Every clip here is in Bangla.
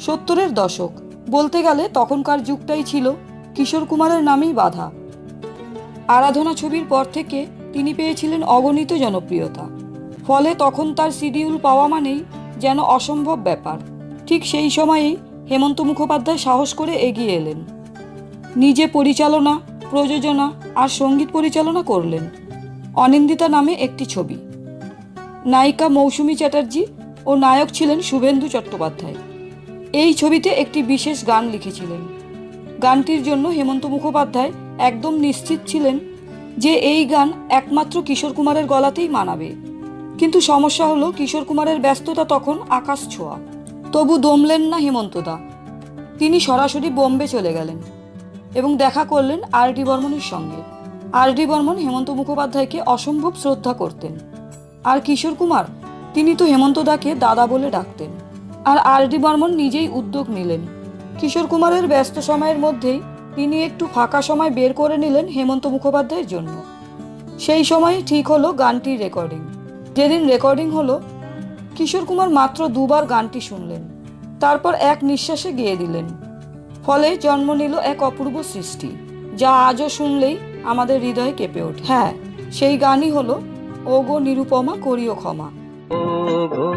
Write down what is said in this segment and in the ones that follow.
70-এর দশক, বলতে গেলে তখনকার যুগটাই ছিল কিশোর কুমারের নামেই বাঁধা। আরাধনা ছবির পর থেকে তিনি পেয়েছিলেন অগণিত জনপ্রিয়তা। ফলে তখন তার শিডিউল পাওয়া মানেই যেন অসম্ভব ব্যাপার। ঠিক সেই সময়েই হেমন্ত মুখোপাধ্যায় সাহস করে এগিয়ে এলেন। নিজে পরিচালনা, প্রযোজনা আর সঙ্গীত পরিচালনা করলেন অনিন্দিতা নামে একটি ছবি। নায়িকা মৌসুমী চ্যাটার্জি ও নায়ক ছিলেন শুভেন্দু চট্টোপাধ্যায়। এই ছবিতে একটি বিশেষ গান লিখেছিলেন। গানটির জন্য হেমন্ত মুখোপাধ্যায় একদম নিশ্চিত ছিলেন যে এই গান একমাত্র কিশোর কুমারের গলাতেই মানাবে। কিন্তু সমস্যা হলো কিশোর কুমারের ব্যস্ততা তখন আকাশ ছোঁয়া। তবু দমলেন না হেমন্তদা। তিনি সরাসরি বোম্বে চলে গেলেন এবং দেখা করলেন আর.ডি. বর্মনের সঙ্গে। আর.ডি. বর্মন হেমন্ত মুখোপাধ্যায়কে অসম্ভব শ্রদ্ধা করতেন। আর কিশোর কুমার, তিনি তো হেমন্তদাকে দাদা বলে ডাকতেন। আর আর.ডি. বর্মন নিজেই উদ্যোগ নিলেন। কিশোর কুমারের ব্যস্ত সময়ের মধ্যেই তিনি একটু ফাঁকা সময় বের করে নিলেন হেমন্ত মুখোপাধ্যায়ের জন্য। সেই সময় ঠিক হলো গানটির রেকর্ডিং। যেদিন রেকর্ডিং হলো, কিশোর কুমার মাত্র 2 বার গানটি শুনলেন, তারপর এক নিঃশ্বাসে গেয়ে দিলেন। ফলে জন্ম নিল এক অপূর্ব সৃষ্টি, যা আজও শুনলেই আমাদের হৃদয়ে কেঁপে ওঠে। হ্যাঁ, সেই গানই হলো ও গো নিরুপমা করিও ক্ষমা। ও গো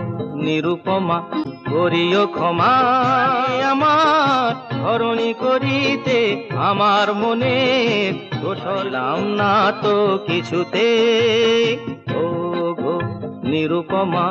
নিরুপমা করিও ক্ষমা, আমার ধরণী করিতে আমার মনে দোষলাম না তো কিছুতে। ও গো নিরুপমা।